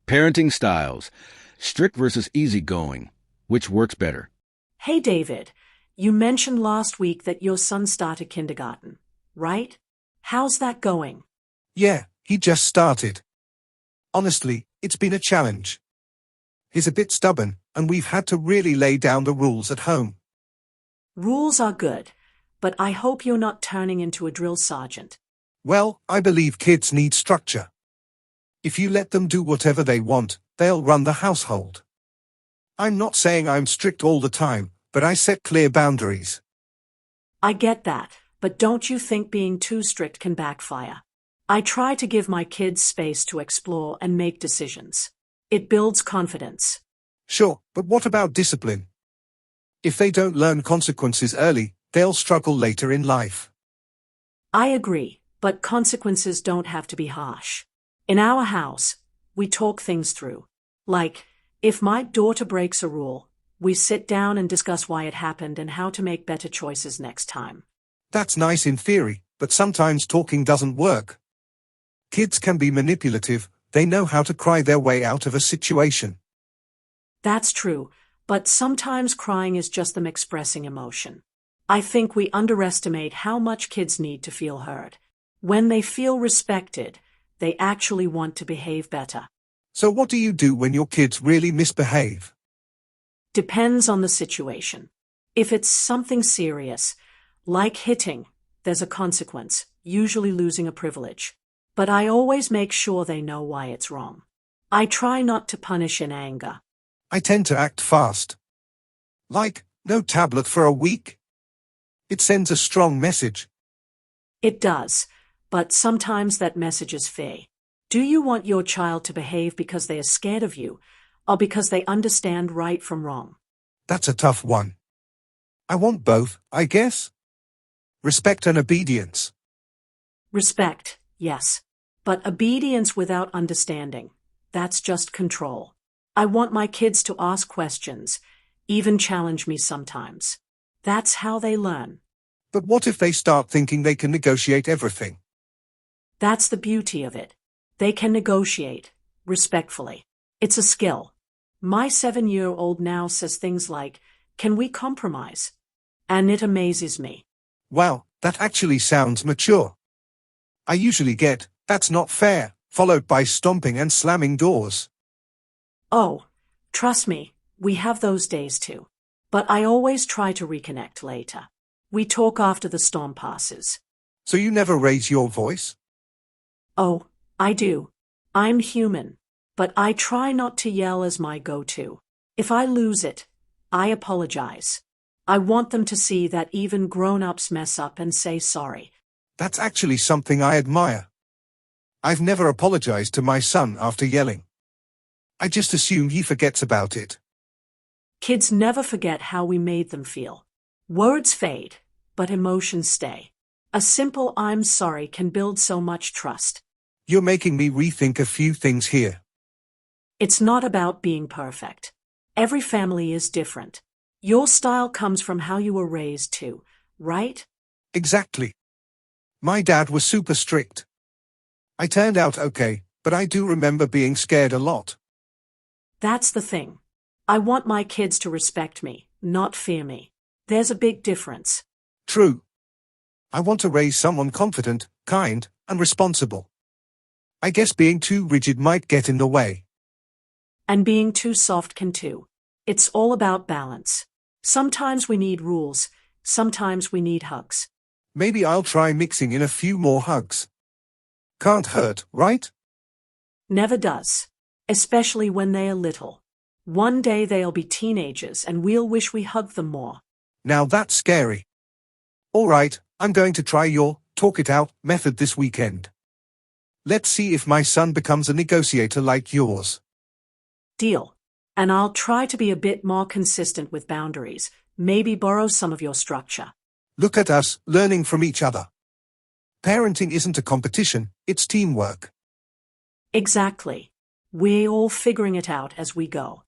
Parenting styles. Strict versus easygoing. Which works better? Hey David, you mentioned last week that your son started kindergarten, right? How's that going? Yeah, he just started. Honestly, it's been a challenge. He's a bit stubborn, and we've had to really lay down the rules at home. Rules are good, but I hope you're not turning into a drill sergeant. Well, I believe kids need structure. If you let them do whatever they want, they'll run the household. I'm not saying I'm strict all the time, but I set clear boundaries. I get that, but don't you think being too strict can backfire? I try to give my kids space to explore and make decisions. It builds confidence. Sure, but what about discipline? If they don't learn consequences early, they'll struggle later in life. I agree, but consequences don't have to be harsh. In our house, we talk things through. Like, if my daughter breaks a rule, we sit down and discuss why it happened and how to make better choices next time. That's nice in theory, but sometimes talking doesn't work. Kids can be manipulative, they know how to cry their way out of a situation. That's true, but sometimes crying is just them expressing emotion. I think we underestimate how much kids need to feel heard. When they feel respected, they actually want to behave better. So what do you do when your kids really misbehave? Depends on the situation. If it's something serious, like hitting, there's a consequence, usually losing a privilege. But I always make sure they know why it's wrong. I try not to punish in anger. I tend to act fast. Like, no tablet for a week? It sends a strong message. It does, but sometimes that message is fake. Do you want your child to behave because they are scared of you, or because they understand right from wrong? That's a tough one. I want both, I guess. Respect and obedience. Respect, yes. But obedience without understanding, that's just control. I want my kids to ask questions, even challenge me sometimes. That's how they learn. But what if they start thinking they can negotiate everything? That's the beauty of it. They can negotiate, respectfully. It's a skill. My 7-year-old now says things like, "Can we compromise?" And it amazes me. Wow, that actually sounds mature. I usually get, "That's not fair," followed by stomping and slamming doors. Oh, trust me, we have those days too. But I always try to reconnect later. We talk after the storm passes. So you never raise your voice? Oh, I do. I'm human. But I try not to yell as my go-to. If I lose it, I apologize. I want them to see that even grown-ups mess up and say sorry. That's actually something I admire. I've never apologized to my son after yelling. I just assume he forgets about it. Kids never forget how we made them feel. Words fade, but emotions stay. A simple "I'm sorry" can build so much trust. You're making me rethink a few things here. It's not about being perfect. Every family is different. Your style comes from how you were raised too, right? Exactly. My dad was super strict. I turned out okay, but I do remember being scared a lot. That's the thing. I want my kids to respect me, not fear me. There's a big difference. True. I want to raise someone confident, kind, and responsible. I guess being too rigid might get in the way. And being too soft can too. It's all about balance. Sometimes we need rules, sometimes we need hugs. Maybe I'll try mixing in a few more hugs. Can't hurt, right? Never does. Especially when they are little. One day they'll be teenagers and we'll wish we hugged them more. Now that's scary. All right, I'm going to try your talk it out method this weekend. Let's see if my son becomes a negotiator like yours. Deal. And I'll try to be a bit more consistent with boundaries, maybe borrow some of your structure. Look at us, learning from each other. Parenting isn't a competition, it's teamwork. Exactly. We're all figuring it out as we go.